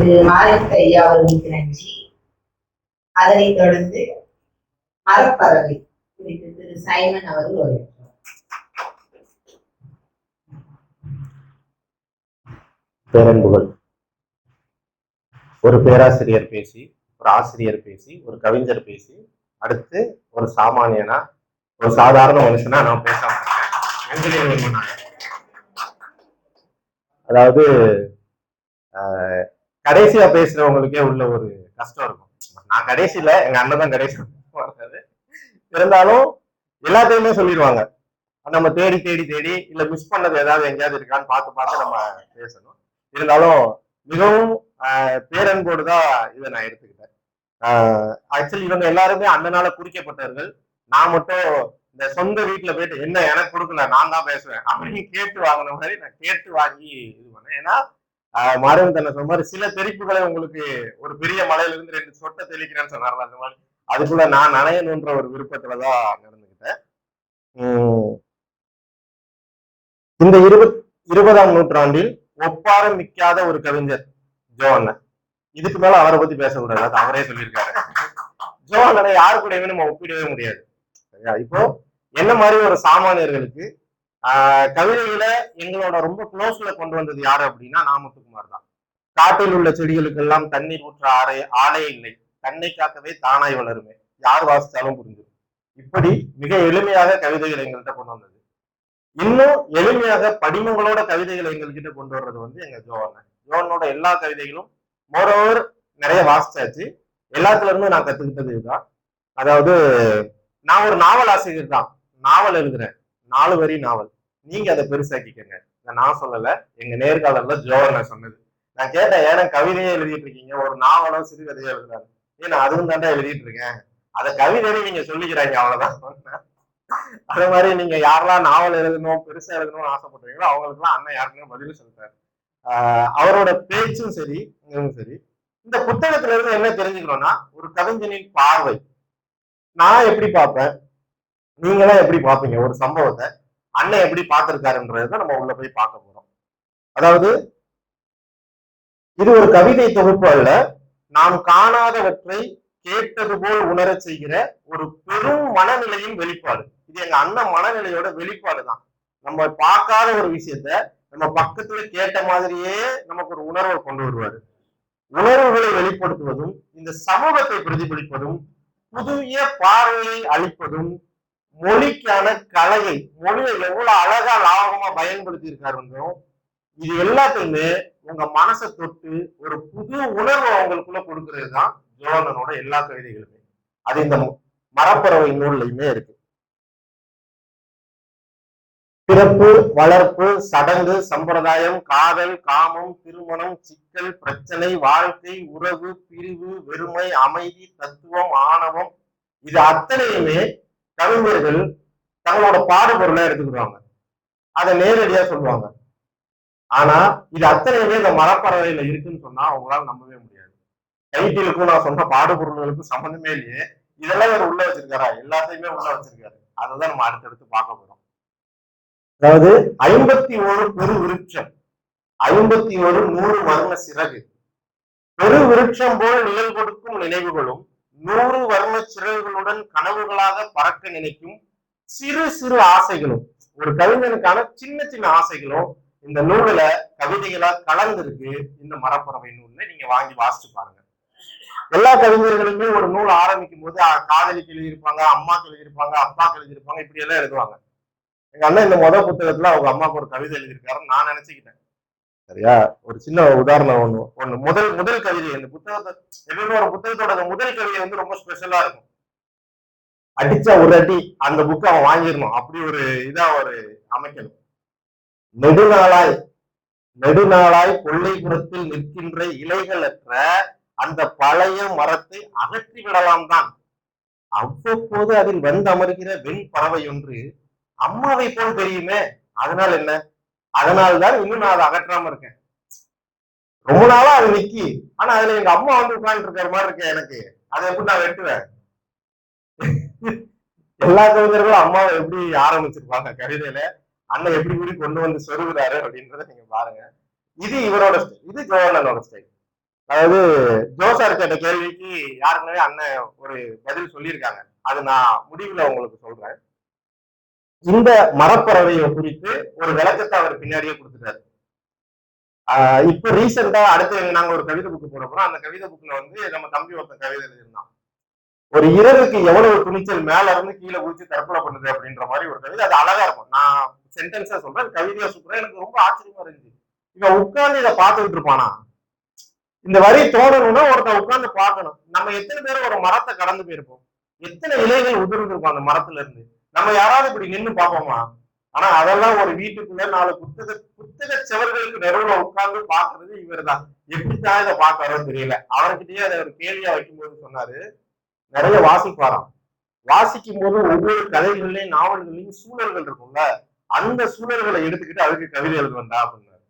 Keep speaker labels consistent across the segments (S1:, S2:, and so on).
S1: திரு மாரிமுத்து ஐயா அவர்களுக்கு நன்றி. அதனைத் தொடர்ந்து மரப்பறவை குறித்து திரு சைமன் அவர்கள் வருகிறார்.
S2: பேரன்புகள், ஒரு பேராசிரியர் பேசி, ஒரு ஆசிரியர் பேசி, ஒரு கவிஞர் பேசி, அடுத்து ஒரு சாமானியனா, ஒரு சாதாரண மனுஷனா நான் பேச அதாவது கடைசியா பேசுறவங்களுக்கே உள்ள ஒரு கஷ்டம் இருக்கும். நான் கடைசியில எங்க அண்ணன் தான் கடைசி இருந்தாலும் எல்லாத்தையுமே சொல்லிடுவாங்க. நம்ம தேடி தேடி தேடி இல்ல மிஸ் பண்ணது ஏதாவது எங்கேயாவது இருக்கான்னு பார்த்து பார்த்து நம்ம பேசணும். இருந்தாலும் மிகவும் பேரன்போடு தான் இதை நான் எடுத்துக்கிட்டேன். ஆக்சுவலி இவங்க எல்லாருமே அண்ணனால குறிக்கப்பட்டவர்கள். நான் மட்டும் இந்த சொந்த வீட்டுல போயிட்டு என்ன எனக்கு கொடுக்கல, நான் தான் பேசுவேன் அப்படின்னு கேட்டு வாங்கின மாதிரி நான் கேட்டு வாங்கி இது பண்ணேன். ஏன்னா மாறவன் தன்னை சொன்ன மாதிரி சில தெளிப்புகளை உங்களுக்கு ஒரு பெரிய மலையில இருந்து 2 சொட்டை தெளிக்கிறேன்னு சொன்னார்ல, அந்த மாதிரி அதுக்குள்ள நான் நனையணுன்ற ஒரு விருப்பத்துலதான் நடந்துக்கிட்டேன். இந்த 20ஆம் நூற்றாண்டில் ஒப்பாரம் மிக்காத ஒரு கவிஞர் ஜோ அண்ணன். இதுக்கு மேல அவரை பத்தி பேசக்கூடாது, அது அவரே சொல்லியிருக்காரு. ஜோ அண்ணனை யாரு கூடயுமே நம்ம ஒப்பிடவே முடியாது. இப்போ என்ன மாதிரி ஒரு சாமானியர்களுக்கு கவிதைகளை எங்களோட ரொம்ப க்ளோஸ்ல கொண்டு வந்தது யாரு அப்படின்னா நாமத்துக்குமார் தான். காட்டில் உள்ள செடிகளுக்கெல்லாம் தண்ணீர் ஊற்ற ஆளே இல்லை, தன்னை காக்கவே தானாய் வளருமே, யார் வாசிச்சாலும் புரிஞ்சிடும். இப்படி மிக எளிமையாக கவிதைகளை எங்கள்கிட்ட கொண்டு வந்தது. இன்னும் எளிமையாக படிமங்களோட கவிதைகளை எங்கள்கிட்ட கொண்டு வர்றது வந்து எங்க ஜோவண்ணன். ஜோவனோட எல்லா கவிதைகளும் மோரோவர் நிறைய வாசிச்சாச்சு. எல்லாத்துல இருந்து நான் கத்துக்கிட்டது இதுதான். அதாவது நான் ஒரு நாவல் ஆசிரியர் தான், நாவல் எழுதுறேன், 4 வரி நாவல். நீங்க அதை பெருசாக்கிக்கங்க, நான் சொல்லல, எங்க நேர்காணல்ல ஜோவண்ணன் சொன்னது. நான் கேட்டேன், ஏன்னா கவிதையே எழுதிட்டு இருக்கீங்க, ஒரு நாவலோ சிறுகதையோ எழுதுறாங்க. ஏன்னா அதுவும் தாண்டா எழுதிட்டு இருக்கேன், அதை கவிதையே நீங்க சொல்லிக்கிறாங்க, அவ்வளவுதான். அதே மாதிரி நீங்க யாரெல்லாம் நாவல் எழுதணும் பெருசா எழுதணும்னு ஆசைப்படுறீங்களோ அவங்களுக்குலாம் அண்ணன் யாருக்குமே பதில் சொல்லிட்டாரு. அவரோட பேச்சும் சரி சரி. இந்த புத்தகத்துல இருந்து என்ன தெரிஞ்சுக்கணும்னா, ஒரு கவிஞனின் பார்வை. நான் எப்படி பார்ப்பேன், நீங்களாம் எப்படி பார்ப்பீங்க ஒரு சம்பவத்தை, அண்ணன் எப்படி பார்த்திருக்காருன்றத நம்ம உள்ள போய் பார்க்க போறோம். அதாவது இது ஒரு கவிதை தொகுப்பு அல்ல, நாம் காணாதவற்றை கேட்டது போல் உணர செய்கிற ஒரு பெரும் மனநிலையின் வெளிப்பாடு. இது எங்க அண்ணன் மனநிலையோட வெளிப்பாடுதான். நம்ம பார்க்காத ஒரு விஷயத்த நம்ம பக்கத்துல கேட்ட மாதிரியே நமக்கு ஒரு உணர்வை கொண்டு வருவாரு. உணர்வுகளை வெளிப்படுத்துவதும், இந்த சமூகத்தை பிரதிபலிப்பதும், புதிய பார்வையை அளிப்பதும், மொழிக்கான கலையை, மொழியை எவ்வளவு அழகா லாபகமா பயன்படுத்தி இருக்காருன்றோம். இது எல்லாத்தையுமே உங்க மனசை தொட்டு ஒரு புது உணர்வு அவங்களுக்குள்ள கொடுக்கறது தான் ஜோவனனோட எல்லா கவிதைகளுமே. அது இந்த மரப்பறவை நூல்லையுமே இருக்கு. பிறப்பு, வளர்ப்பு, சடங்கு, சம்பிரதாயம், காதல், காமம், திருமணம், சிக்கல், பிரச்சனை, வாழ்க்கை, உறவு, பிரிவு, வெறுமை, அமைதி, தத்துவம், ஆணவம், இது அத்தனையுமே கவிஞர்கள் தங்களோட பாடுபொருளை எடுத்துக்கிடுவாங்க, அதை நேரடியா சொல்லுவாங்க. ஆனா இது அத்தனையுமே இந்த மரப்பறவையில இருக்குன்னு சொன்னா அவங்களால நம்பவே முடியாது. டைட்டிலுக்கும் நான் சொன்ன பாடுபொருள்களுக்கும் சம்பந்தமே இல்லையே, இதெல்லாம் இவர் உள்ள வச்சிருக்காரா? எல்லாத்தையுமே உள்ள வச்சிருக்காரு. அதைதான் நம்ம அடுத்தடுத்து பார்க்க போறோம். அதாவது 51 பெரு விருட்சம், 51 100 வர்ண சிறகு, பெரு விருட்சம் போல் நிழல் கொடுக்கும் நினைவுகளும், 100 வர்ண சிறகுகளுடன் கனவுகளாக பறக்க நினைக்கும் சிறு சிறு ஆசைகளும், ஒரு கவிஞனுக்கான சின்ன சின்ன ஆசைகளும் இந்த நூல்ல கவிதைகளா கலந்துருக்கு. இந்த மரப்பறவை நூல்ல நீங்க வாங்கி வாசிச்சு பாருங்க. எல்லா கவிஞர்களுமே ஒரு நூல் ஆரம்பிக்கும் போது காதலிக்கு எழுதியிருப்பாங்க, அம்மாக்கு எழுதியிருப்பாங்க, அப்பாக்கு எழுதியிருப்பாங்க, இப்படி எல்லாம் எழுதுவாங்க. எங்க அண்ணன் இந்த முதல் புத்தகத்துல அவங்க அம்மாவுக்கு ஒரு கவிதை எழுதியிருக்காருன்னு நான் நினைச்சுக்கிட்டேன். சரியா? ஒரு சின்ன உதாரணம் ஒண்ணு முதல் கவிதை, இந்த புத்தகத்தை எப்பவுமே ஒரு புத்தகத்தோட முதல் கவிதை வந்து ரொம்ப ஸ்பெஷலா இருக்கும். அடிச்சா ஒரு அடி அந்த புக்கை அவன் வாங்கிடணும், அப்படி ஒரு இதா ஒரு அமைக்கணும். நெடுநாளாய் கொல்லைப்புறத்தில் நிற்கின்ற இலைகளற்ற அந்த பழைய மரத்தை அகற்றி விடலாம் தான். அவ்வப்போது அதில் வந்து அமர்கிற வெண் பறவை ஒன்று அம்மாவை போல் தெரியுமே, அதனால என்ன? அதனால்தான் இன்னும் நான் அதை அகற்றாம இருக்கேன். ரொம்ப நாளா அது நிக்கி, ஆனா அதுல எங்க அம்மா வந்து உட்கார்ந்து இருக்கிற மாதிரி இருக்கேன் எனக்கு, அதை எப்படி நான் வெட்டுவேன்? எல்லா கவிஞர்களும் அம்மாவை எப்படி ஆரம்பிச்சிருப்பாங்க கவிதையில, அண்ணன் எப்படி கூடி கொண்டு வந்து சொருகுறாரு அப்படின்றத நீங்க பாருங்க. இது இவரோட ஸ்டைல், இது ஜோவனனோட ஸ்டைல். அதாவது ஜோசார் கேட்ட கேள்விக்கு யாருக்குமே அண்ணன் ஒரு பதில் சொல்லியிருக்காங்க. அது நான் முடிவுல உங்களுக்கு சொல்றேன். இந்த மரப்பறவையை குறித்து ஒரு விளக்கத்தை அவர் பின்னாடியே கொடுத்துட்டாரு. இப்ப ரீசெண்டா அடுத்து நாங்க ஒரு கவிதை புக்கு போட போறோம். அந்த கவிதை புக்ல வந்து நம்ம தம்பி ஒருத்தன் கவிதை எழுதியிருந்தான். ஒரு இரவுக்கு எவ்வளவு துணிச்சல் மேல இருந்து கீழே குதிச்சு தற்கொலை பண்ணுது அப்படின்ற மாதிரி ஒரு கவிதை. அது அழகா இருக்கும். நான் சென்டென்ஸா சொல்றேன், கவிதையா சொல்றேன். எனக்கு ரொம்ப ஆச்சரியமா இருந்துச்சு. இவன் உட்கார்ந்து இதை பார்த்துக்கிட்டு இருப்பானா? இந்த வரி தோணணும்னா ஒருத்தன் உட்கார்ந்து பார்க்கணும். நம்ம எத்தனை பேர் ஒரு மரத்தை கடந்து போயிருப்போம்? எத்தனை இலைகள் உதிர்ந்திருக்கும் அந்த மரத்துல இருந்து? நம்ம யாராவது இப்படி நின்று பார்ப்போமா? ஆனா அதெல்லாம் ஒரு வீட்டுக்குள்ள 4 புத்தக செவர்களுக்கு நடுவுல உட்கார்ந்து பாக்குறது இவர் தான். எப்படித்தான் இதை பாக்குறதோ தெரியல. அவர்கிட்டயே அதை ஒரு கேள்வியா வைக்கும்போது சொன்னாரு, நிறைய வாசிப்பாராம். வாசிக்கும் போது ஒவ்வொரு கதைகள்லயும் நாவல்கள்லயும் சூழல்கள் இருக்கும்ல, அந்த சூழல்களை எடுத்துக்கிட்டு அதுக்கு கவிதை எழுதுவா அப்படின்னாரு.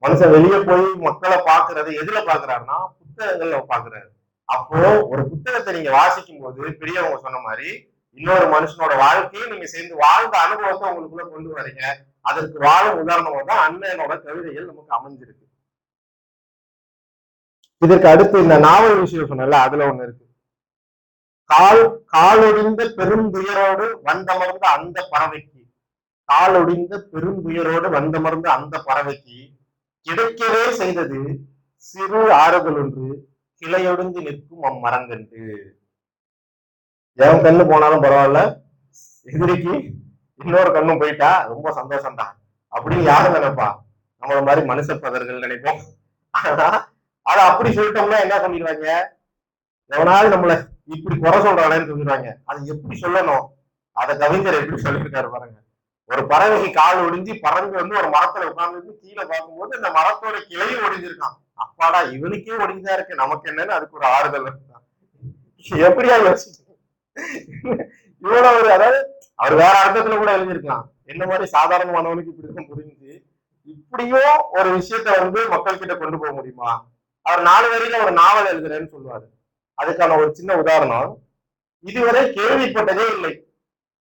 S2: மனுஷன் வெளியே போய் மக்களை பாக்குறது எதுல பாக்குறாருன்னா புத்தகங்கள்ல பாக்குறாரு. அப்போ ஒரு புத்தகத்தை நீங்க வாசிக்கும் போது பெரியவங்க சொன்ன மாதிரி இன்னொரு மனுஷனோட வாழ்க்கையை நீங்க சேர்ந்து வாழ்ந்த அனுபவத்தை உங்களுக்குள்ள கொண்டு வரீங்க. அதற்கு வாழும் உதாரணமா தான் அண்ணனோட கவிதைகள் நமக்கு அமைஞ்சிருக்கு. இதற்கு அடுத்து இந்த நாவல் விஷயம் சொன்னல, அதுல ஒண்ணு இருக்கு. காலொடிந்த பெருந்துயரோடு வந்தமர்ந்த அந்த பறவைக்கு, காலொடிந்த பெருந்துயரோடு வந்தமர்ந்த அந்த பறவைக்கு கிடைக்கவே செய்தது சிறு ஆறுதல் ஒன்று, கிளையொடுங்கி நிற்கும் அம்மரங்கன்று. எவன் கண்ணு போனாலும் பரவாயில்ல, எதிரிக்கு இன்னொரு கண்ணும் போயிட்டா ரொம்ப சந்தோஷம்தான் அப்படின்னு யாரும் நினைப்பா? நம்மள மாதிரி மனுஷ பதர்கள் நினைப்போம். ஆனா அதை அப்படி சொல்லிட்டோம்னா என்ன சொல்லிடுவாங்க? எவனாலும் நம்மள இப்படி குறை சொல்றானேன்னு சொல்லிடுவாங்க. அது எப்படி சொல்லணும்? அதை கவிஞர் எப்படி சொல்லியிருக்காரு பாருங்க. ஒரு பறவைக்கு கால் ஒடிஞ்சு பறந்து வந்து ஒரு மரத்துல உட்கார்ந்து கீழே பார்க்கும்போது இந்த மரத்தோட கிளையும் ஒடிஞ்சிருக்கான். அப்பாடா இவனுக்கே ஒடிஞ்சுதான் இருக்கு, நமக்கு என்னன்னு அதுக்கு ஒரு ஆறுதல் இருக்கான். எப்படியா யோசிச்சு இவ்வளவு ஒரு, அதாவது அவர் வேற அர்த்தத்துல கூட எழுதியிருக்கலாம். என்ன மாதிரி சாதாரணமானவனுக்கு இப்படிதான் புரிஞ்சு இப்படியும் ஒரு விஷயத்த வந்து மக்கள் கிட்ட கொண்டு போக முடியுமா? அவர் 4 வரியில ஒரு நாவல் எழுதுறேன்னு சொல்லுவாரு. அதுக்கான ஒரு சின்ன உதாரணம், இதுவரை கேள்விப்பட்டதே இல்லை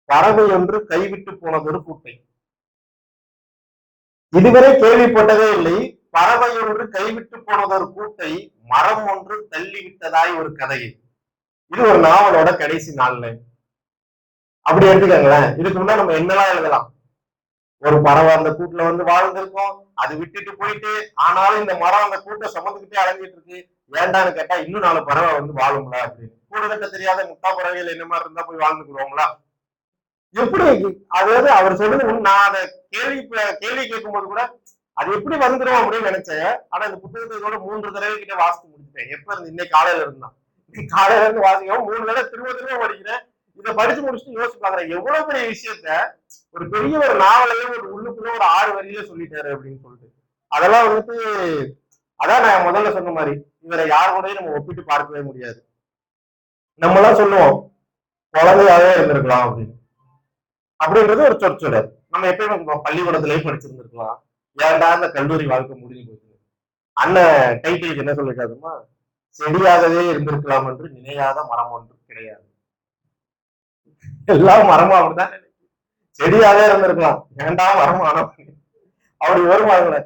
S2: பறவை ஒன்று கைவிட்டு போனதொரு கூட்டை. இதுவரை கேள்விப்பட்டதே இல்லை பறவை ஒன்று கைவிட்டு போனதொரு கூட்டை, மரம் ஒன்று தள்ளிவிட்டதாய் ஒரு கதை. இது ஒரு நாவலோட கடைசி நாள்ல. அப்படி எடுத்துக்கங்களேன். இதுக்கு முன்னாடி நம்ம என்னெல்லாம் எழுதலாம்? ஒரு பறவை அந்த கூட்டுல வந்து வாழ்ந்திருக்கோம், அது விட்டுட்டு போயிட்டு, ஆனாலும் இந்த மரம் அந்த கூட்டை சுமந்துக்கிட்டே அலைஞ்சிட்டு இருக்கு. ஏண்டான்னு கேட்டா இன்னும் 4 பறவை வந்து வாழும்ல அப்படின்னு. கூட கட்ட தெரியாத முட்டா பறவைகள் என்ன மாதிரி இருந்தா போய் வாழ்ந்துக்குருவோம்ல. எப்படி? அதாவது அவர் சொல்லுது, நான் அதை கேள்வி கேட்கும் போது கூட அது எப்படி வந்துடும் அப்படின்னு நினைச்சேன். ஆனா இந்த புத்தகத்தோட 3 தடவை கிட்ட வாசித்து முடிச்சுட்டேன். எப்ப இருந்து? இன்னைக்கு காலையில இருந்தான். காலையில இருந்து வாசிக்கவும் 3 தடவை திரும்ப படிக்கிறேன். இதை படிச்சு முடிச்சுட்டு யோசிச்சு பாக்குறேன், எவ்வளவு பெரிய விஷயத்த ஒரு பெரிய ஒரு நாவலையே ஒரு உள்ளுக்குள்ள ஒரு 6 வரியில சொல்லிட்டாரு அப்படின்னு சொல்லிட்டு. அதெல்லாம் வந்துட்டு அதான் நான் முதல்ல சொன்ன மாதிரி இவரை யார் கூடயும் நம்ம ஒப்பிட்டு பார்க்கவே முடியாது. நம்ம எல்லாம் சொல்லுவோம் குழந்தையாவே இருந்திருக்கலாம் அப்படின்னு. அப்படின்றது ஒரு சொற்சொடர். நம்ம எப்பயுமே பள்ளிக்கூடத்திலேயே படிச்சிருந்திருக்கலாம், ஏன்டா இந்த கல்லூரி வாழ்க்கை முடிஞ்சு போச்சு. அண்ணன் டைட்டிலுக்கு என்ன சொல்லிருக்காதுமா, செடியாகவே இருந்திருக்கலாம் என்று நினையாத மரம் ஒன்று கிடையாது. எல்லாம் மரமா அப்படிதான் செடியாவே இருந்திருக்கலாம், ஏன்டா மரம் ஆனோம் அப்படி வருவாங்க.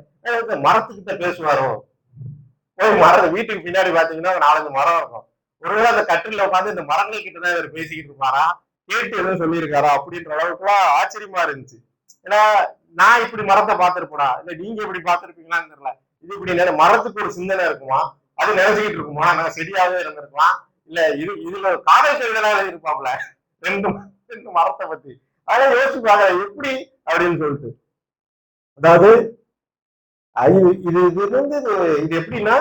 S2: மரத்துக்கிட்ட பேசுவாரோ? போய் மரம் வீட்டுக்கு பின்னாடி பாத்தீங்கன்னா 4-5 மரம் இருக்கும். ஒருவேளை அந்த கட்டில உட்காந்து இந்த மரங்கள் கிட்டதான் இவர் பேசிக்கிட்டு இருப்பாரா, கேட்டு எதுவும் சொல்லியிருக்காரா அப்படின்ற அளவுக்கு எல்லாம் ஆச்சரியமா இருந்துச்சு. ஏன்னா நான் இப்படி மரத்தை பார்த்திருப்பா, இல்ல நீங்க இப்படி பார்த்திருப்பீங்களான்னு தெரியல. இது இப்படி மரத்துக்கு ஒரு சிந்தனை இருக்குமா, அது நினைச்சுக்கிட்டு இருக்குமா, நான் செடியாவே இருந்திருக்கலாம், இல்ல இதுல காதல் கவிதைனால இருப்பாப்ல ரெண்டு மரத்தை பத்தி. அதெல்லாம் யோசிச்சு பாக்குற எப்படி அப்படின்னு சொல்லிட்டு. அதாவது இது எப்படின்னா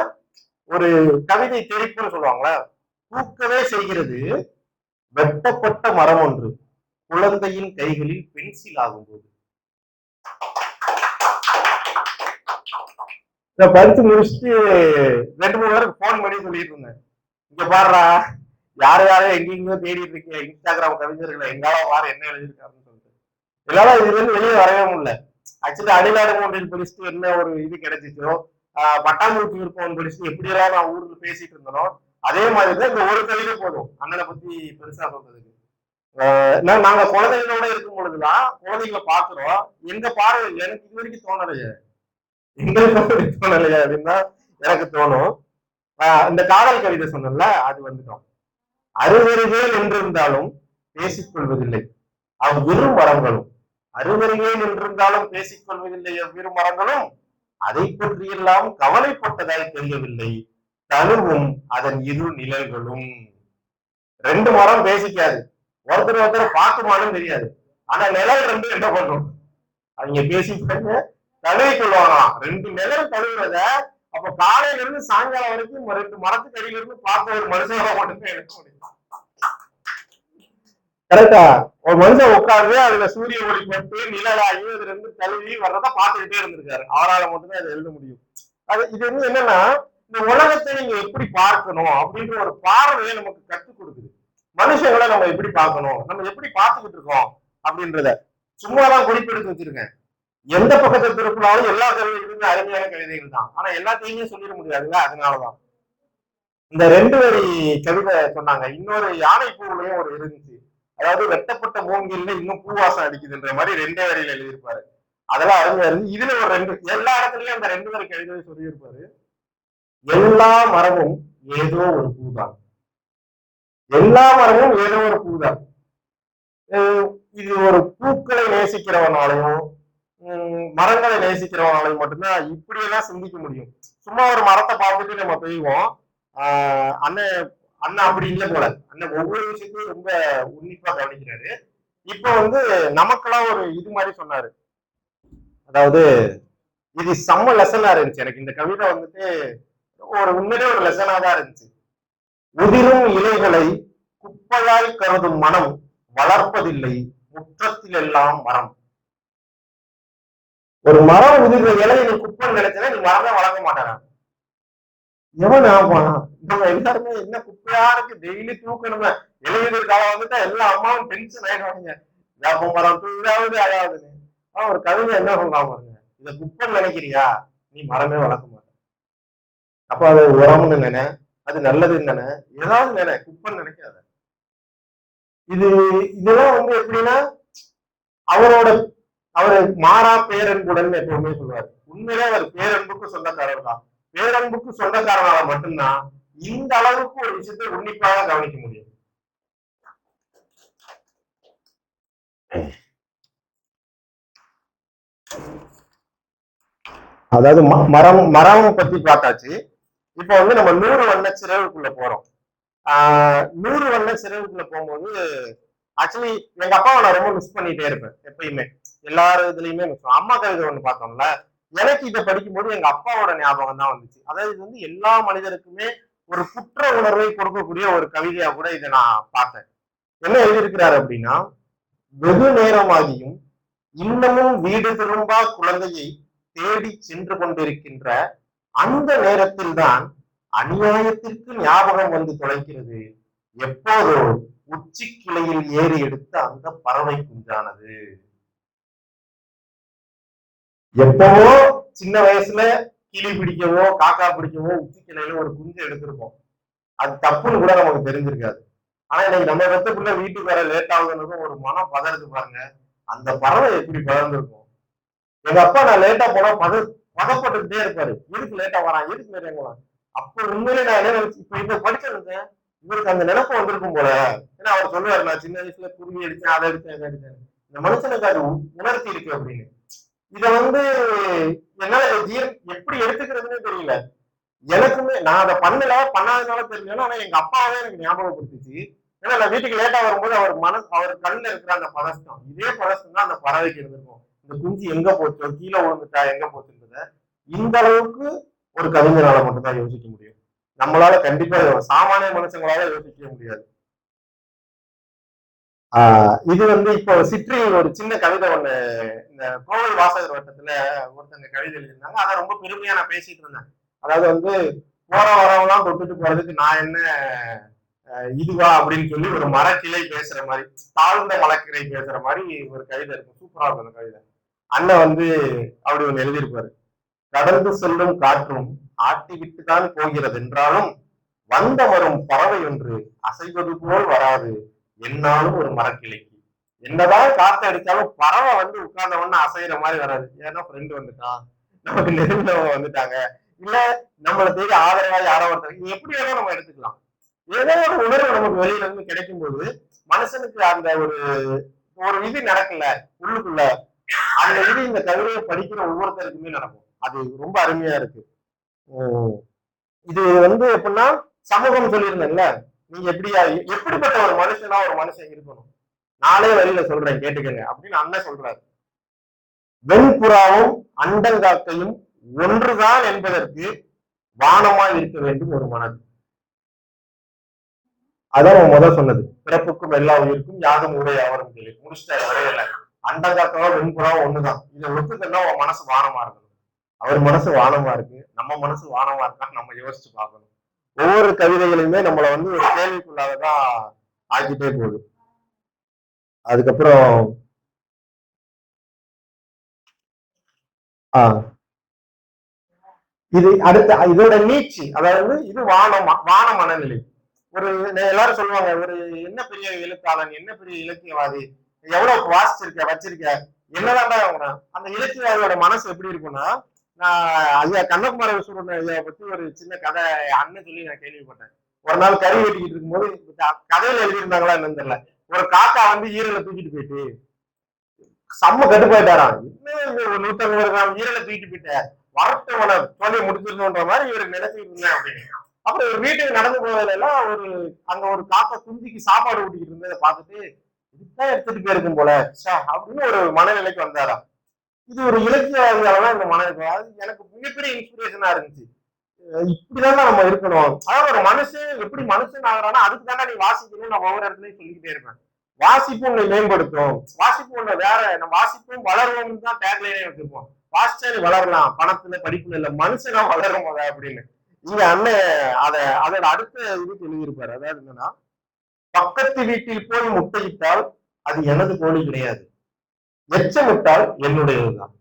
S2: ஒரு கவிதை தெரிப்புன்னு சொல்லுவாங்களா, பூக்கவே செய்கிறது வெட்டப்பட்ட மரம் ஒன்று குழந்தையின் கைகளில் பென்சில் ஆகும்போது. இத படிச்சு முடிச்சுட்டு 2-3 பேருக்கு போன் பண்ணி சொல்லிட்டு இருந்தேன், இங்க பாடுறா யாரையும் எங்கெங்கயோ தேடிட்டு இருக்கீங்க, இன்ஸ்டாகிராம் கவிஞர்களை எங்கால வாரம் என்ன எழுதியிருக்காருன்னு சொல்லிட்டு. எல்லாரும் இதுல இருந்து வெளியே வரவே முடியல. ஆக்சுவலி அணிலாடு மூன்றில் படிச்சுட்டு என்ன ஒரு இது கிடைச்சிச்சோ, பட்டாம்பூச்சி விருப்பம் படிச்சுட்டு எப்படியெல்லாம் நான் ஊருக்கு பேசிட்டு இருந்தனோ அதே மாதிரிதான் இந்த ஒரு கவிதை போதும் அண்ணனை பத்தி பெருசா சொல்றதுக்கு. நாங்க குழந்தைகளோட இருக்கும் பொழுதுதான் குழந்தைகளை பாக்குறோம், எங்க பார்வை எனக்கு இது வரைக்கும் தோணலையே, எங்களுக்கு தோணலையே அப்படின்னு தான் எனக்கு தோணும். இந்த காதல் கவிதை சொன்னல அது வந்துட்டோம். அருவருகே நின்றிருந்தாலும் பேசிக் கொள்வதில்லை அவ்விரு மரங்களும், அருவருகே நின்றிருந்தாலும் பேசிக் கொள்வதில்லை அவ்விரு மரங்களும், அதை பற்றியெல்லாம் கவலைப்பட்டதாய் தெரியவில்லை தழுவும் அதன் இரு நிழல்களும். ரெண்டு மரம் பேசிக்காது, ஒருத்தர் ஒருத்தர் பார்க்குமானும் தெரியாது, ஆனா நிழல் ரெண்டு என்ன பண்ணும், அவங்க பேசிப்பாங்க தழுவி கொள்வாங்களாம். ரெண்டு நிழல் தழுவுறத அப்ப காலையில இருந்து சாயங்காலம் வரைக்கும் ரெண்டு மரத்துக்கு அடியில இருந்து பார்க்க ஒரு மனுஷனால மட்டும்தான் எடுக்க முடியும். கரெக்டா? ஒரு மனுஷன் உட்கார்ந்து அதுல சூரிய ஒளி பட்டு நிழலாகி அதுல இருந்து தழுவி வர்றத பார்த்துக்கிட்டே இருந்திருக்காரு. அவரால் மட்டும்தான் அதை எழுத முடியும். அது இது வந்து என்னன்னா, இந்த உலகத்தை நீங்க எப்படி பார்க்கணும் அப்படின்ற ஒரு பார்வையை நமக்கு கற்றுக் கொடுக்குது. மனுஷங்களை நம்ம எப்படி பார்க்கணும், நம்ம எப்படி பார்த்துக்கிட்டு இருக்கோம் அப்படின்றத சும்மாதான் குறிப்பெடுத்து வச்சிருக்கேன். எந்த பக்கத்தை திருப்பினாலும் எல்லா கவிதைகளுமே அருமையான கவிதைகள் தான், ஆனா எல்லாத்தையுமே சொல்லிட முடியாதுல்ல. அதனாலதான் இந்த 2 வரி கவிதை சொன்னாங்க. இன்னொரு யானை பூவுலையும் ஒரு இருந்துச்சு, அதாவது வெட்டப்பட்ட மூங்கில்ல இன்னும் பூவாசம் அடிக்குதுன்ற மாதிரி 2 வரியில எழுதியிருப்பாரு. அதெல்லாம் அருமையா இருந்து. இதுல ஒரு 2 எல்லா இடத்துலயும் அந்த 2 வரி கவிதை சொல்லியிருப்பாரு. எல்லா மரமும் ஏதோ ஒரு பூதான், எல்லா மரமும் ஏதோ ஒரு பூதான். இது ஒரு பூக்களை நேசிக்கிறவனாலையும் மரங்களை நேசிக்கிறவனாலையும் மட்டும்தான் இப்படியெல்லாம் சிந்திக்க முடியும். சும்மா ஒரு மரத்தை பார்த்துட்டு நம்ம பெய்வோம். அண்ணன் அண்ணன் அப்படி இல்லை போல, அண்ணன் ஒவ்வொரு விஷயத்தையும் ரொம்ப உன்னிப்பா கவனிக்கிறாரு. இப்போ வந்து நமக்கெல்லாம் ஒரு இது மாதிரி சொன்னாரு, அதாவது இது செம்ம லெசனா இருந்துச்சு எனக்கு. இந்த கவிதை வந்துட்டு ஒரு உண்மையிலே ஒரு லெசனா தான் இருந்துச்சு. உதிரும் இலைகளை குப்பையாய் கருதும் மனம் வளர்ப்பதில்லை முற்றத்தில் எல்லாம் மரம். ஒரு மரம் உதிர்ந்த இலையை நீ குப்பைன்னு நினைச்சா நீ மரமே வளர்க்க மாட்டாரா? எவன் ஆப்பானா? நம்ம எல்லாருமே என்ன குப்பையா இருக்கு, டெய்லி தூக்கணுமே. இலையுதிர் காலம் வந்துட்டா எல்லா அம்மாவும் டென்ஷன் ஆயிடுவாங்க, வேப்ப மரம் தூதாவது அழாதுன்னு. ஆனா ஒரு கவிதை என்ன சொல்லலாம் பாருங்க, இதை குப்பைன்னு நினைக்கிறியா நீ மரமே வளர்க்க மாட்ட. அப்ப அது உரம்னு நினை, அது நல்லதுன்னு நினை, ஏதாவது நினை, குப்பைன்னு நினைக்காத. இதெல்லாம் வந்து எப்படின்னா, அவரு மாறா பேரன்புடன் எப்பவுமே சொல்லுவார். உண்மையிலே அவர் பேரன்புக்கு சொந்தக்காரர் தான். பேரன்புக்கு சொந்தக்காரனால மட்டும்தான் இந்த அளவுக்கு ஒரு விஷயத்தை உன்னிப்பாக கவனிக்க முடியும். அதாவது மரம் பத்தி பார்த்தாச்சு. இப்ப வந்து நம்ம 100 வண்ண சிறகுக்குள்ள போறோம். 100 வண்ண சிறகுக்குள்ள போகும்போது ஆக்சுவலி எங்க அப்பாவை நான் ரொம்ப மிஸ் பண்ணிட்டே இருப்பேன் எப்பயுமே. எல்லாரும் இதுலயுமே மிஸ். அம்மா கவிதை ஒண்ணு பார்த்தோம்ல, எனக்கு இதை படிக்கும்போது எங்க அப்பாவோட ஞாபகம் தான் வந்துச்சு. அதாவது இது வந்து எல்லா மனிதருக்குமே ஒரு குற்ற உணர்வை கொடுக்கக்கூடிய ஒரு கவிதையா கூட இதை நான் பார்த்தேன். என்ன எழுதியிருக்கிறாரு அப்படின்னா, வெகு நேரமாகியும் இன்னமும் வீடு திரும்பா குழந்தையை தேடி சென்று கொண்டிருக்கின்ற அந்த நேரத்தில் தான் அநியாயத்திற்கு ஞாபகம் வந்து தொலைக்கிறது எப்போதோ உச்சி கிளையில் ஏறி எடுத்த அந்த பறவை குஞ்சானது. எப்பவோ சின்ன வயசுல கிளி பிடிக்கவோ காக்கா பிடிக்கவோ உச்சி கிளையில ஒரு குஞ்சு எடுத்திருப்போம், அது தப்புன்னு கூட நமக்கு தெரிஞ்சிருக்காது. ஆனா இன்னைக்கு நம்ம வெத்தக்குள்ள வீட்டுக்கு வர லேட் ஆகுதுன்னு ஒரு மனம் பதறது பாருங்க. அந்த பறவை எப்படி பதர்ந்துருக்கும். எங்க அப்பா நான் லேட்டா போனா பதப்பட்டுக்கிட்டே இருப்பாரு, எதுக்கு லேட்டா வரான், எதுக்கு லேட்டா வரான். அப்ப உண்மையிலே நான் என்ன நினைச்சு இப்ப இதை படிச்சிருந்தேன், இவருக்கு அந்த நினைப்பு வந்திருக்கும் போல. ஏன்னா அவர் சொல்லுவாரு, நான் சின்ன வயசுல குருவி அடிச்சேன், அதை அடிச்சேன், இதை அடிச்சேன். இந்த மனுஷனுக்கு அது உணர்த்தி இருக்கு அப்படின்னு. இதை வந்து என்னால எப்படி எடுத்துக்கிறதுனே தெரியல. எனக்குமே நான் அதை பண்ணாதனால தெரியல. ஆனா எங்க அப்பாவே எனக்கு ஞாபகப்படுத்துச்சு. ஏன்னா நான் வீட்டுக்கு லேட்டா வரும்போது அவர் கண்ணுல இருக்கிற அந்த பதஷ்டம், இதே பதஷ்டம் தான் அந்த பறவைக்கு இருந்திருக்கும். இந்த குஞ்சு எங்க போச்சோ, கீழே விழுந்துட்டா எங்க போச்சுன்றத இந்த அளவுக்கு ஒரு கவிஞரால மட்டும்தான் யோசிக்க முடியும். நம்மளால கண்டிப்பா சாமானிய மனுஷங்களால யோசிக்க முடியாது. இது வந்து இப்போ சிற்றி ஒரு சின்ன கவிதை ஒண்ணு இந்த கோவை வாசகர் வட்டத்துல ஒருத்தங்க கவிதை எழுதியிருந்தாங்க. அதை ரொம்ப பெருமையா நான் பேசிட்டு இருந்தேன். அதாவது வந்து போற வரவெல்லாம் தொட்டுட்டு போறதுக்கு நான் என்ன இதுவா அப்படின்னு சொல்லி ஒரு மரக்கிளை பேசுற மாதிரி, தாழ்ந்த மலக்கிளை பேசுற மாதிரி ஒரு கவிதை இருக்கும். சூப்பரா இருக்கும் அந்த கவிதை. அண்ணன் வந்து அப்படி ஒண்ணு எழுதியிருப்பாரு. கடந்து செல்லும் காற்றும் ஆட்டி விட்டுதான் போகிறது என்றாலும் வந்த வரும் பறவை ஒன்று அசைவது போல் வராது என்னாலும் ஒரு மரக்கிளைக்கு. என்னதான் காத்து அடிச்சாலும் பறவை வந்து உட்கார்ந்த உடனே அசைகிற மாதிரி வராது. ஏன்னா ஃப்ரெண்டு வந்துட்டான், நமக்கு நெருங்கினவங்க வந்துட்டாங்க, இல்ல நம்மளை தேடி ஆதரவா யாரோ ஒருத்தர், இது எப்படி வேணா நம்ம எடுத்துக்கலாம். ஏதோ ஒரு உணர்வு நமக்கு வெளியில இருந்து கிடைக்கும் போது மனுஷனுக்கு அந்த ஒரு இது நடக்கல உள்ளுக்குள்ள, அந்த இது இந்த கவிதையை படிக்கிற ஒவ்வொருத்தருக்குமே நடக்கும். அது ரொம்ப அருமையா இருக்கு. இது எப்படின்னா சமூகம் சொல்லியிருந்தேன்ல, நீங்க எப்படிப்பட்ட ஒரு மனுஷன் இருக்கணும், நாளே வழியில சொல்றேன் கேட்டுக்கங்க அப்படின்னு அண்ணன் சொல்றாரு. வெண்புறாவும் அண்டங்காக்கையும் ஒன்றுதான் என்பதற்கு வானமாய் இருக்க வேண்டும் ஒரு மனது. அதான் முதல் சொன்னது, பிறப்புக்கும் எல்லா உயிருக்கும் யாரும் உடைய அவரும் கேள்வி முடிச்சிட்டாரு. வரையில அண்டங்காக்கவோ வெண்புறாவும் ஒண்ணுதான், இதை ஒத்துக்கன்னா உன் மனசு வானமா இருக்கணும். அவர் மனசு வானமா இருக்கு, நம்ம மனசு வானமா இருக்கான்னு நம்ம யோசிச்சு பார்க்கணும். ஒவ்வொரு கவிதைகளையுமே நம்மளை ஒரு கேள்விக்குள்ளாகதான் ஆக்கிட்டே போகுது. அதுக்கப்புறம் இது அடுத்த இதோட நீட்சி, அதாவது இது வான மனநிலை. எல்லாரும் சொல்லுவாங்க, ஒரு என்ன பெரிய எழுத்தாளன், என்ன பெரிய இலக்கியவாதி, எவ்வளவு வாசிச்சிருக்க வச்சிருக்க, என்னதான்டா அந்த இலக்கியவாதியோட மனசு எப்படி இருக்கும்னா, நான் ஐயா கண்ணகுமார விஸ்வரன் ஐயா பத்தி ஒரு சின்ன கதை அண்ணன் சொல்லி நான் கேள்விப்பட்டேன். ஒரு நாள் கறி வெட்டிக்கிட்டு இருக்கும்போது கதையில எழுதியிருந்தாங்களா என்னன்னு தெரியல, ஒரு காக்கா ஈரலை தூக்கிட்டு போயிட்டு செம்ம கட்டுப்பாயிட்டாராம். இன்னும் ஒரு 150 கிராம் ஈரலை தூக்கிட்டு போயிட்டேன், வரட்டவனை சொல்லி முடிச்சிருந்தோன்ற மாதிரி இவருக்கு நினைச்சிட்டு இருந்தேன் அப்படின்னு. அப்புறம் ஒரு வீட்டுக்கு நடந்து போவதில் எல்லாம் அங்க ஒரு காக்கா குஞ்சிக்கு சாப்பாடு ஊட்டிக்கிட்டு இருந்ததை பார்த்துட்டு இதுதான் எடுத்துட்டு போயிருக்கும் போல அப்படின்னு ஒரு மனநிலைக்கு வந்தாராம். இது ஒரு இலக்கியவாதியாலதான் இந்த மனநிலை, அது எனக்கு மிகப்பெரிய இன்ஸ்பிரேஷனா இருந்துச்சு. இப்படிதான் நம்ம இருக்கணும். அதாவது ஒரு மனுஷன் எப்படி மனுஷன் ஆகிறானா அதுக்கு தானே நீ வாசிக்கணும், நான் ஒவ்வொரு இடத்துலயும் சொல்லிக்கிட்டே இருப்பேன். வாசிப்பு உன்னை மேம்படுத்தும், வாசிப்பு உன்னை வேற, நம்ம வாசிப்பும் வளருவோம்னு தான் டேக்லைனே வச்சிருப்போம். வாசிச்சா நீ வளரலாம், பணத்துல படிப்புல இல்ல, மனுஷனா வளரும் போத அப்படின்னு. இங்க அண்ணன் அதோட அடுத்த இதுக்கு எழுதியிருப்பாரு. அதாவது என்னன்னா, பக்கத்து வீட்டில் போய் முட்டையிட்டால் அது எனது கோழி கிடையாது, எச்சமிட்டால் என்னுடையதுதான்.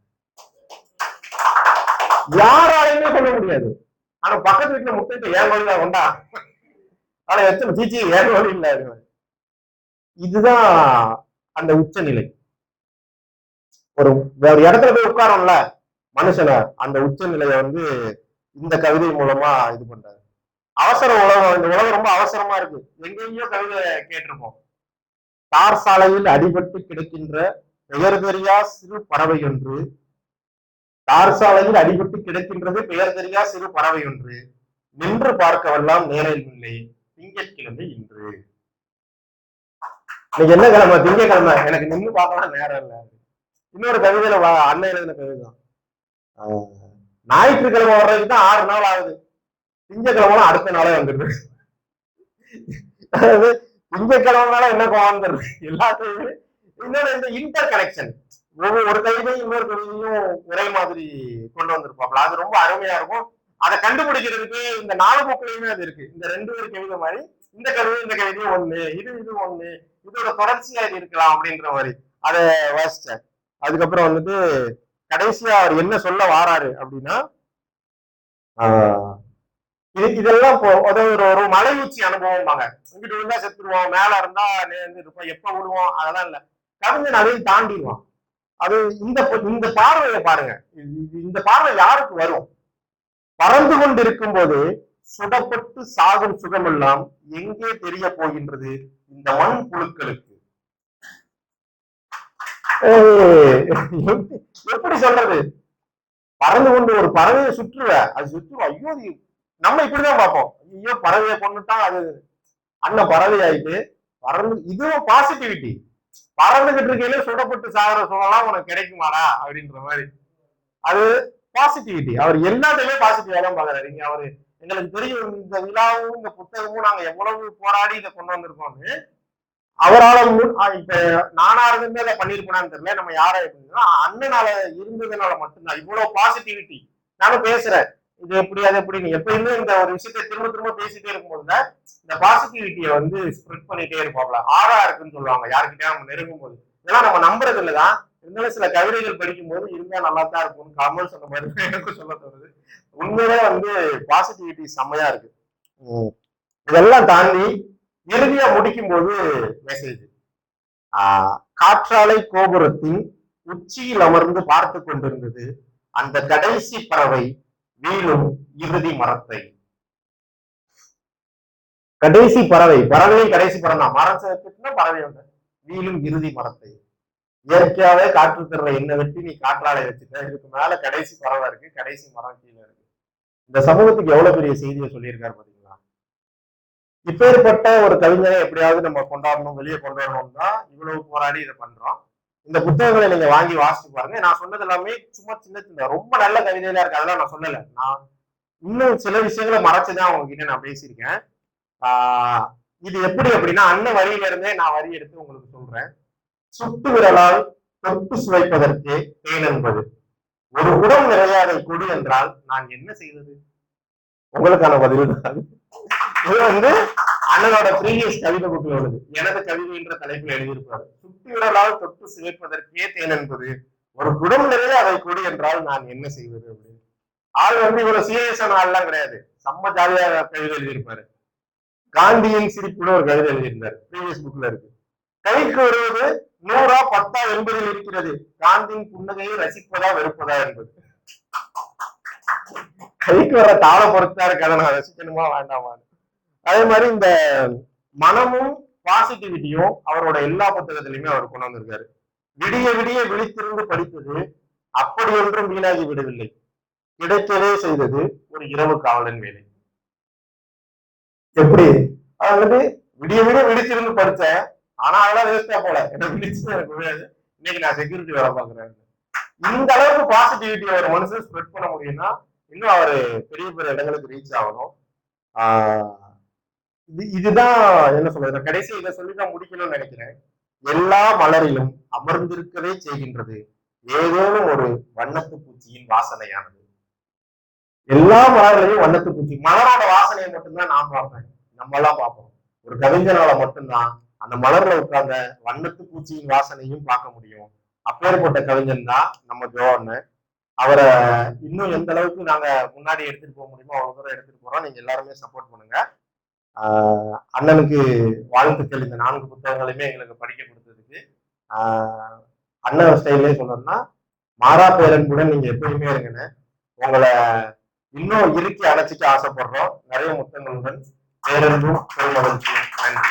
S2: யாராலையுமே சொல்ல முடியாது. ஆனா பக்கத்து வீட்டுல முட்டையிட்ட ஏன் கோழி தான் கொண்டா, ஆனா எச்சம் சீச்சி ஏன் கோழி இல்ல. இதுதான் அந்த உச்சநிலை. ஒரு இடத்துல போய் உட்காரோம்ல மனுஷனை, அந்த உச்சநிலையை இந்த கவிதை மூலமா இது பண்றாரு. அவசர உலகம், இந்த உலகம் ரொம்ப அவசரமா இருக்கு. எங்கெங்கயோ கவிதை கேட்டிருப்போம். தார் சாலையில் அடிபட்டு கிடக்கின்ற பெயர் தெரியா சிறு பறவை ஒன்று, தார் சாலையில் அடிபட்டு கிடக்கின்றது பெயர் தெரியா சிறு பறவை ஒன்று, நின்று பார்க்கவெல்லாம் நேரில் இல்லை, திங்கட்கிழமை இன்று. இன்னைக்கு என்ன கிழமை? திங்கக்கிழமை, எனக்கு நின்று பார்க்கலாம் நேரம் இல்லை. இன்னொரு கவிதையில அண்ணன் எழுதின கவிதைதான், ஞாயிற்றுக்கிழமை வர்றதுக்கு தான் 6 நாள் ஆகுது, திங்கக்கிழமை அடுத்த நாளே வந்துடுது. அதாவது திங்கக்கிழமைனால என்ன வந்துடுது எல்லாத்தையுமே. இன்னொரு இந்த இன்டர் கனெக்ஷன், ஒரு கவிதையும் இன்னொரு கவிதையும் ஒரே மாதிரி கொண்டு வந்திருப்பாப்ல, அது ரொம்ப அருமையா இருக்கும். அதை கண்டுபிடிக்கிறதுக்கு இந்த 4 போக்குலையுமே அது இருக்கு. இந்த 2 பேர் கவிதை மாதிரி இந்த கவிதையும் ஒண்ணு, இது ஒண்ணு, இதோட தொடர்ச்சியா இது இருக்கலாம் அப்படின்ற மாதிரி அதை வாசிச்சேன். அதுக்கப்புறம் கடைசியா அவர் என்ன சொல்ல வாராரு அப்படின்னா, இதெல்லாம் ஒரு மலை உச்சி அனுபவம் பாங்க. இங்கிட்டு விழுந்தா செத்துருவோம், மேல இருந்தா இருப்போம், எப்ப விழுவோம் அதெல்லாம் இல்ல, கவிஞன் அதையும் தாண்டிடுவான். அது இந்த பார்வையை பாருங்க, இந்த பார்வை யாருக்கு வரும்? பறந்து கொண்டு இருக்கும் போது சுடப்பட்டு சாகும் சுகமெல்லாம் எங்கே தெரிய போகின்றது இந்த மண் புழுக்களுக்கு. எப்படி சொல்றது? பறந்து கொண்டு ஒரு பறவையை சுற்றுவ, அது சுற்றுவா, ஐயோ நம்ம இப்படிதான் பார்ப்போம், ஐயோ பறவையை கொண்டுட்டா அது அண்ணன் பறவை ஆயிட்டு பறந்து. இதுவும் பாசிட்டிவிட்டி. பறந்துகிட்டு இருக்கையில சுடப்பட்டு சாகிற சுகம்லாம் உனக்கு கிடைக்குமாடா அப்படின்ற மாதிரி, அது பாசிட்டிவிட்டி. அவர் எல்லாத்தையுமே பாசிட்டிவா தான் பாக்குறாரு. இங்க அவரு எங்களுக்கு தெரியும், இந்த விழாவும் இந்த புத்தகமும் நாங்க எவ்வளவு போராடி இதை கொண்டு வந்திருக்கோம்னு. அவரால் இப்ப நானா இருந்து அதை பண்ணிருப்பேனான்னு தெரியல, நம்ம யாரா இருந்தோம்னா அண்ணனால இருந்ததுனால மட்டும்தான் இவ்வளவு பாசிட்டிவிட்டி. நானும் பேசுறேன், இது எப்படி அது எப்படி, நீ எப்பயுமே இந்த ஒரு விஷயத்தை திரும்ப திரும்ப பேசிட்டே இருக்கும்போது இந்த பாசிட்டிவிட்டியை ஸ்ப்ரெட் பண்ணிட்டே இருப்பாப்ல. ஆறா இருக்குன்னு சொல்லுவாங்க யாருக்கிட்டே நம்ம நெருங்கும் போது. இதெல்லாம் நம்ம நம்புறது இல்லதான், இருந்தாலும் சில கவிதைகள் படிக்கும் போது இருந்தா நல்லா தான் இருக்கும்னு கமல் சொன்ன மாதிரி எனக்கு சொல்ல தோணுது. உண்மையிலே பாசிட்டிவிட்டி செம்மையா இருக்கு. இதெல்லாம் தாண்டி இறுதியா முடிக்கும் போது மெசேஜ், காற்றாலை கோபுரத்தின் உச்சியில் அமர்ந்து பார்த்து கொண்டிருந்தது அந்த கடைசி பறவை வீழும் இறுதி மரத்தை. கடைசி பறவை, பறவையும் கடைசி பறவை தான். மரம் சேர்த்துட்டுனா பறவை உண்டு. வீழும் இறுதி மரத்தை. இயற்கையாவே காற்று தர்ற எண்ணெய் வெட்டி நீ காற்றாலை வச்சுட்ட, இதுக்கு மேல கடைசி பறவை இருக்கு, கடைசி மரம் கீழே இருக்கு. இந்த சமூகத்துக்கு எவ்வளவு பெரிய செய்தியை சொல்லியிருக்காரு பாத்தீங்களா? இப்பேற்பட்ட ஒரு கவிஞரை எப்படியாவது நம்ம கொண்டாடணும், வெளியே கொண்டு வரணும் தான் இவ்வளவு போராடி இதை பண்றோம். இந்த புத்தகங்களை நீங்க வாங்கி வாசிச்சு பாருங்க. நான் சொன்னது எல்லாமே சும்மா சின்ன சின்ன ரொம்ப நல்ல கவிதையில இருக்கு, அதெல்லாம் நான் சொல்லல. நான் இன்னும் சில விஷயங்களை மறைச்சுதான் உங்ககிட்ட நான் பேசியிருக்கேன். இது எப்படி அப்படின்னா, அண்ணன் வரியில இருந்தே நான் வரி எடுத்து உங்களுக்கு சொல்றேன். சுட்டு விரலால் தொட்டு சுவைப்பதற்கே தேன் என்பது, ஒரு குடம் நிறையாதை கொடு என்றால் நான் என்ன செய்வது? உங்களுக்கான பதில் தான் இது. வந்து அண்ணனோட ப்ரீவியஸ் கவிதை புக்கில் உள்ளது. எனது கவிதை என்ற தலைப்பில் எழுதியிருப்பாரு. சுட்டு விரலால் தொட்டு சுவைப்பதற்கே தேன் என்பது, ஒரு குடம் நிறைய அதை கொடு என்றால் நான் என்ன செய்வது அப்படின்னு. ஆள் வந்து இவ்வளவு சீரியஸான ஆள்லாம் கிடையாது, செம்ம ஜாலியா கவிதை எழுதியிருப்பாரு. காந்தியின் சிரிப்புன்னு ஒரு கவிதை எழுதியிருந்தாரு, ப்ரீவியஸ் புக்ல இருக்கு. கைக்கு வருவது 100 10 80 இருக்கிறது, காந்தியின் புன்னகையை ரசிப்பதா வெறுப்பதா என்பது. கைக்கு வர தாள பொறுத்தா இருக்கு, அதை நான் ரசிக்கணுமா வேண்டாமா. அதே மாதிரி இந்த மனமும் பாசிட்டிவிட்டியும் அவரோட எல்லா புத்தகத்திலையுமே அவர் கொண்டு வந்திருக்காரு. விடிய விடிய விழித்திருந்து படித்தது அப்படி ஒன்றும் வீணாகி விடவில்லை, கிடைக்கவே செய்தது ஒரு இரவு காவலன் வேலை. எப்படி? அதாவது விடிய விடிய விழித்திருந்து படிச்சேன், ஆனா அதெல்லாம் வேஸ்டா போல, என்ன விழிச்சு எனக்கு முடியாது, இன்னைக்கு நான் செக்யூரிட்டி வேலை பாக்குறேன். இந்த அளவுக்கு பாசிட்டிவிட்டி ஒரு மனுஷன் ஸ்ப்ரெட் பண்ண முடியும்னா இன்னும் அவரு பெரிய பெரிய இடங்களுக்கு ரீச் ஆகணும். இதுதான் என்ன சொல்றது, கடைசி இதை சொல்லிதான் முடிக்கணும்னு நினைக்கிறேன். எல்லா மலரிலும் அமர்ந்திருக்கவே செய்கின்றது ஏதேனும் ஒரு வண்ணத்து பூச்சியின் வாசனையானது. எல்லா மலர்லையும் வண்ணத்து பூச்சி, மலரோட வாசனையை மட்டும்தான் நான் பார்ப்பேன், நம்ம எல்லாம் பார்ப்போம். ஒரு கவிஞனால மட்டும்தான் அந்த மலர்ல உட்கார்ந்த வண்ணத்து பூச்சியின் வாசனையும் பார்க்க முடியும். அப்பேற்பட்ட கவிஞன் தான் நம்ம ஜோ அண்ணன். அவரை இன்னும் எந்த அளவுக்கு நாங்க முன்னாடி எடுத்துட்டு போக முடியுமோ அவ்வளவு தூரம் எடுத்துட்டு போறோம். நீங்க எல்லாருமே சப்போர்ட் பண்ணுங்க. அண்ணனுக்கு வாழ்த்துக்கள். இந்த 4 புத்தகங்களையுமே எங்களுக்கு படிக்க கொடுத்ததுக்கு. அண்ணன் ஸ்டைலே சொல்லணும்னா, மாறா பேரன்புடன் நீங்க எப்பயுமே இருங்கன்னு உங்களை இன்னும் இறுக்கி அணைச்சிட்டு ஆசைப்படுறோம். நிறைய முத்தங்களுடன் பேரன்பும் பெருமகிழ்ச்சியும். நன்றி.